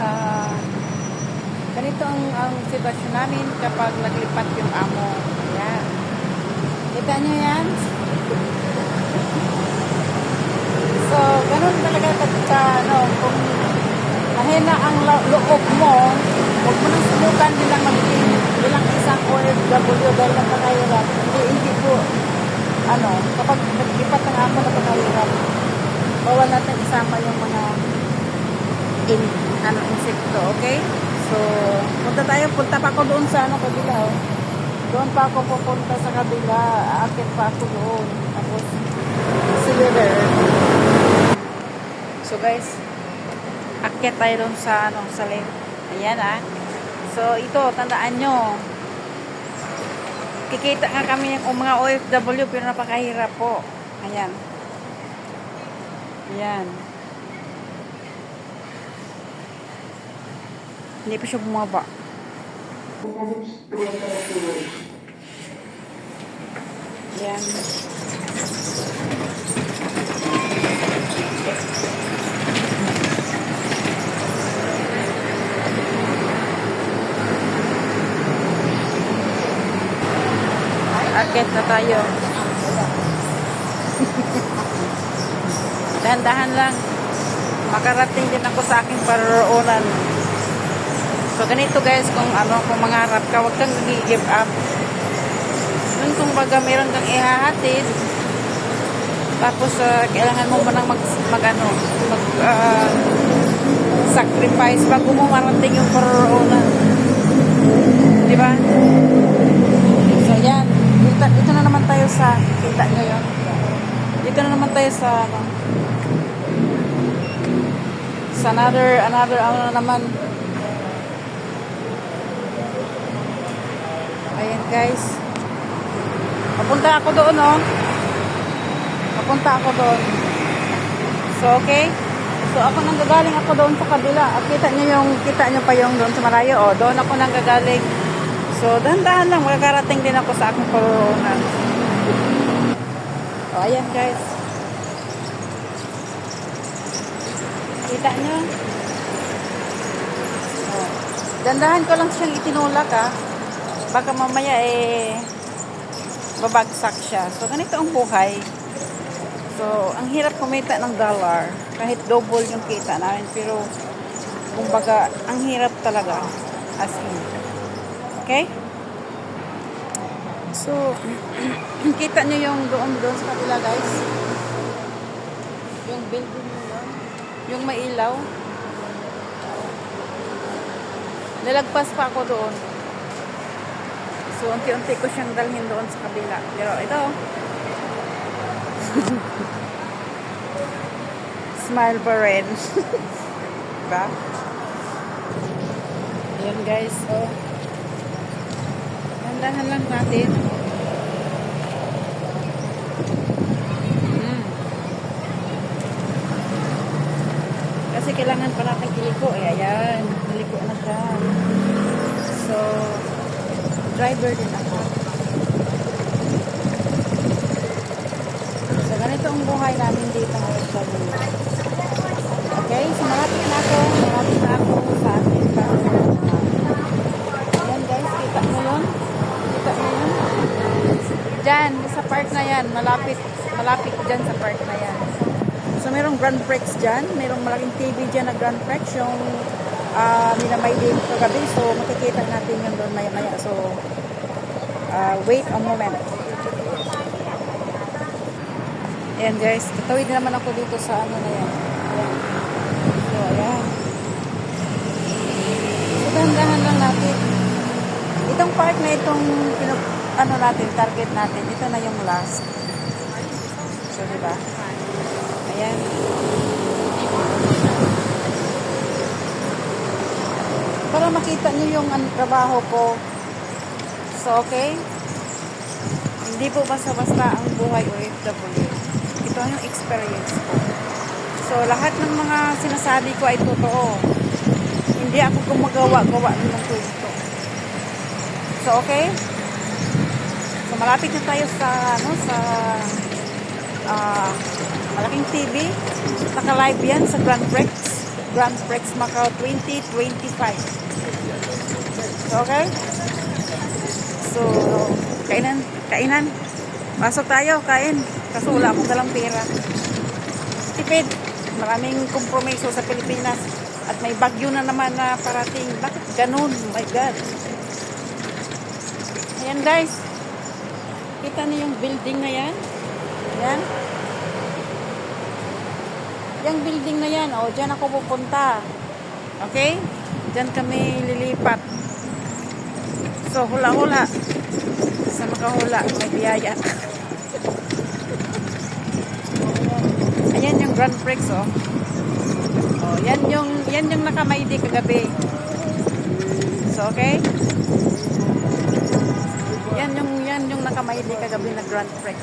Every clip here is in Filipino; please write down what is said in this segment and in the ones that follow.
ah, ganito ang sitwasyon namin kapag naglipat yung amo. Ayan. Kita nyo yan? So, ganun talaga sa, kung mahina ang loob mo, huwag mo nang subukan bilang magiging bilang isang OFW dahil napakahirap. Hindi po, kapag naglipat ng amo, napakahirap. Bawal natin isama yung mga insekto, okay? So, punta pa ako doon sa kabila, oh. Doon pa ako pupunta sa kabila, aakit pa ako doon. Tapos, see you there. So, guys, akyat tayo doon sa, sa left. Ayan, ah. So, ito, tandaan nyo. Kikita nga kami ng mga OFW, pero napakahirap po. Ayan. Ayan. Hindi pa siya bumaba. Ayan. Akit na tayo. Dahan-dahan lang. Makarating din ako sa aking paroroonan. So, ganito guys, kung mangarap ka, huwag kang give up. Yun kung baga meron kang ihahatid, tapos kailangan mo manang sacrifice bago mo marating yung paroroonan. Diba? So, yan. Dito na naman tayo sa, kita nyo yun. Dito na naman tayo sa, sa another, naman. Ayan, guys. Papunta ako doon, oh. Papunta ako doon. So, okay. So, ako nang gagaling ako doon sa kabila. At kita nyo pa yung doon sa malayo, oh. Doon ako nang gagaling. So, dahan-dahan lang. Magkarating din ako sa aking paroroonan. So, ayan, guys. Kita nyo? Oh. Dandahan ko lang siyang itinulak, ah. Baka mamaya babagsak siya. So, ganito ang buhay. So, ang hirap kumita ng dollar. Kahit double yung kita namin. Pero, kumbaga, ang hirap talaga. As in. Okay? So, kita nyo yung doon sa kabila, guys. Yung building nyo doon. Yung may ilaw. Nalagpas pa ako doon. So, unti-unti ko siyang dalhin doon sa kabila. Pero ito. Smile pa rin. Diba? Ayan, guys. So, handahan lang natin. Kasi kailangan pa natin iliko. Ayan. Iliko na siya. So, driver din ako. So, ganito ang buhay namin dito ngayon sa mundo. Okay? So, malapit na ako sa ating paroroonan. Ayan, guys. Kita mo yun? Kita mo yun? Diyan, sa park na yan. Malapit dyan sa park na yan. So, merong Grand Prix dyan. Merong malaking TV dyan na Grand Prix. Yung minamay din kagabi. So, makikita natin yun doon maya-maya. So, wait a moment. Ayan, guys. Tatawid naman ako dito sa na yan. Ayan. So, ayan. So, dahan-dahan lang natin. Itong park na itong target natin. Ito na yung last. So, diba? Ayan. Para makita nyo yung trabaho ko. So, okay? Hindi po basta-basta ang buhay OFW. Ito yung experience ko. So, lahat ng mga sinasabi ko ay totoo. Hindi ako gumagawa-gawa ng kwento. So, okay? So, malapit na tayo sa, malaking TV. Naka-live yan sa Grand Prix. Grand Prix Macau 2025. So, okay? So, kainan, kainan. Pasok tayo, kain. Kaso wala akong dalang pera. Tipid. Maraming kompromiso sa Pilipinas. At may bagyo na naman na parating. Bakit ganun? Oh my God. Ayan guys. Kita niyo yung building na yan? Ayan. Yung building na yan. O, dyan ako pupunta. Okay? Dyan kami lilipat. So, hula-hula. Sa makahula, may biyaya. Ayan yung Grand Prix, oh. Oh, yan yung nakamaydi kagabi. So, okay? Yan yung nakamaydi kagabi na Grand Prix.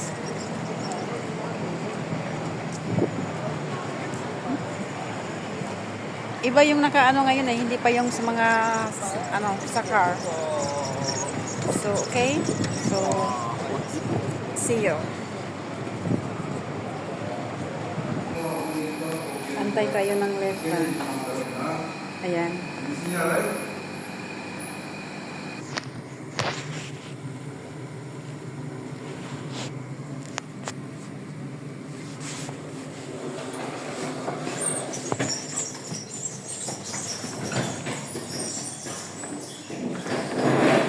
Iba yung nakaano ngayon eh, hindi pa yung sa mga sa car. So, okay? So, see you. Antay tayo ng left ha. Ayan.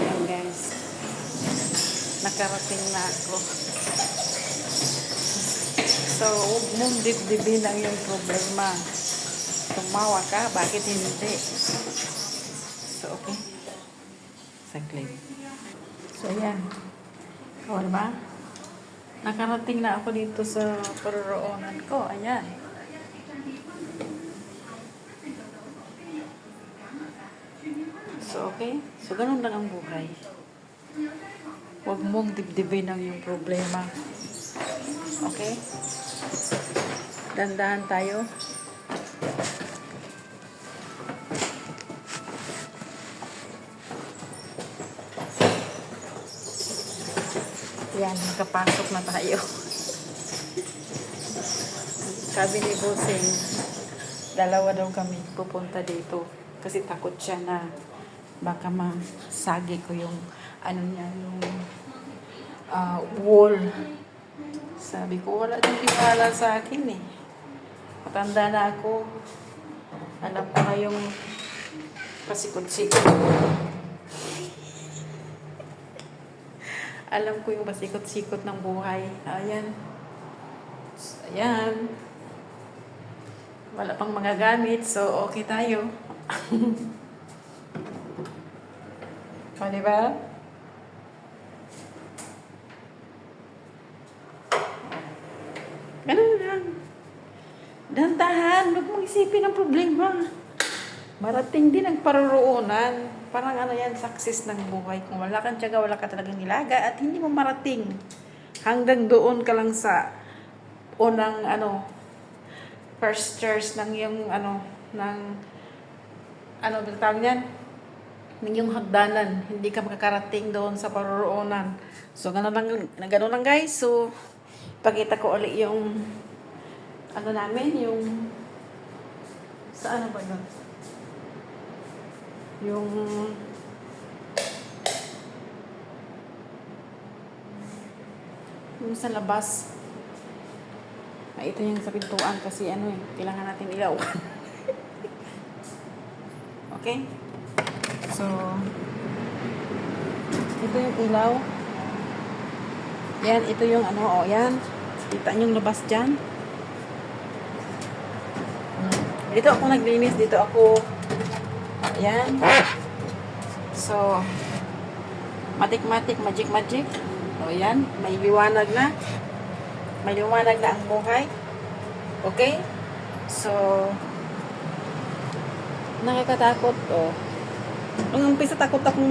Ayan guys. Nakarating na ako. So, huwag mong dibdibin ang yung problema. Tumawa ka, bakit hindi? So, okay. Saglit. So, ayan. O, diba? Nakarating na ako dito sa paroroonan ko. Ayan. So, okay. So, ganun lang ang buhay. Huwag mong dibdibin ang yung problema. Okay? Dandahan tayo. Yan, nakapasok na tayo. Sabi ni Bossing, dalawa daw kami pupunta dito. Kasi takot siya na baka masagi ko yung yung wall. Sabi ko, wala din tiwala sa akin eh. Matanda na ako. Alam ko na yung pasikot-sikot. Alam ko yung pasikot-sikot ng buhay. Ayan. Ayan. Wala pang mga gamit, so okay tayo. O, diba? Ganun lang. Dantahan, huwag mong isipin ang problema. Marating din ang paroroonan. Parang yan, success ng buhay. Kung wala kang tiyaga, wala ka talagang nilaga at hindi mo marating. Hanggang doon ka lang sa unang first stairs ng yung tawag niyan? Ng yung hagdanan. Hindi ka makakarating doon sa paroroonan. So, ganun lang guys. So, pakita ko ulit yung namin, yung sa ba yun? Yung sa labas. Ito yung sa pintuan kasi kailangan natin ilawan. Okay? So, ito yung ilaw. Yan, ito yung yan. Kita nyo yung labas dyan. Dito ako naglinis, dito ako yan. So, matik-matik, magic-magic. O yan, may liwanag na. May liwanag na ang buhay. Okay? So, nakakatakot. Nung umpisa takot akong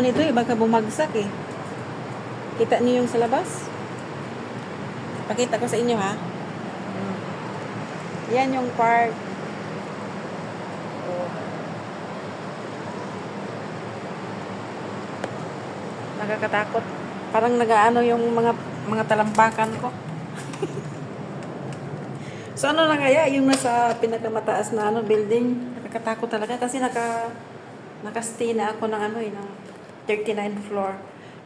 nito baka bumagsak eh. Kita niyo yung sa labas? Pakita ko sa inyo ha. Yan yung part. Nakakatakot. Parang yung mga talampakan ko. So ano na kaya yung nasa pinakamataas na ano building? Nakakatakot talaga kasi naka-stay na ako ng ano ng 39th floor.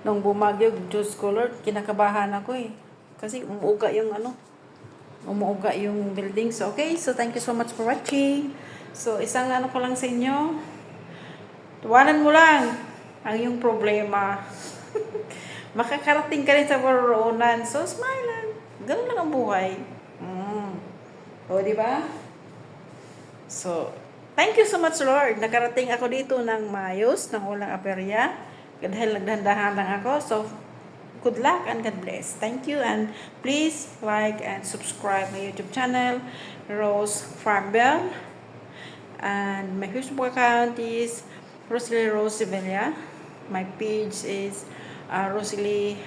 Nung bumagyo, Diyos ko Lord, kinakabahan ako eh. Kasi umuuga yung building. So okay, so thank you so much for watching. So isang ano ko lang sa inyo, tuwanan mo lang ang iyong problema. Makakarating ka rin sa paroroonan. So smile lang. Ganun lang ang buhay. O, di ba? So, thank you so much, Lord. Nakarating ako dito ng maayos, ng walang aperya. Dahil nagdandahan lang ako. So, good luck and God bless. Thank you and please like and subscribe my YouTube channel, Rose Farmbell. And my Facebook account is Rosalie Rose Sevilla. My page is Rosalie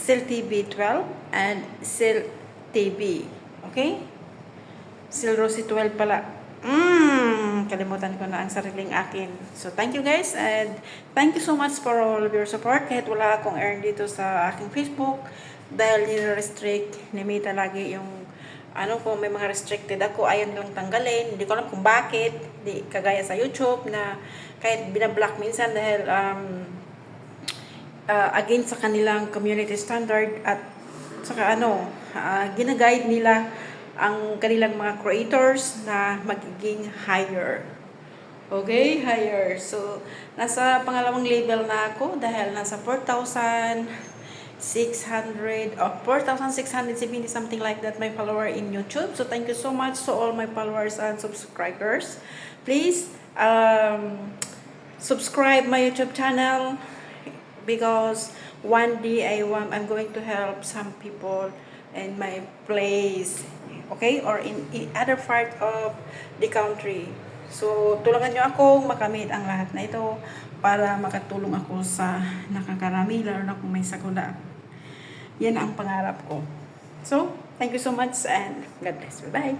SilTV12 and SilTV. Okay? Sil Rosie 12 pala. Kalimutan ko na ang sariling akin. So, thank you guys and thank you so much for all of your support. Kahit wala akong earn dito sa aking Facebook dahil nire-restrict ni Mita lagi yung kung may mga restricted ako, ayun lang tanggalin. Hindi ko alam kung bakit. Di kagaya sa YouTube na kahit binablock minsan dahil against sa kanilang community standard at saka ginaguide nila ang kanilang mga creators na magiging higher. Okay, higher. So, nasa pangalawang level na ako dahil nasa 4,600 or 4,670 something like that my follower in YouTube. So, thank you so much to all my followers and subscribers. Please subscribe my YouTube channel because one day I'm going to help some people in my place, okay, or in other part of the country. So tulungan nyo ako makamit ang lahat na ito para makatulong ako sa nakakarami, lalo na kung may sakuna. Yan ang pangarap ko. So thank you so much and God bless. Bye bye.